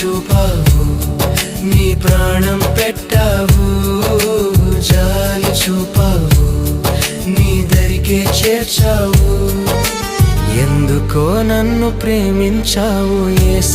చూపావు, నీ ప్రాణం పెట్టావు. జాలి చూపావు, నీ దరికే చేర్చావు. ఎందుకో నన్ను ప్రేమించావు యేసయ్యా.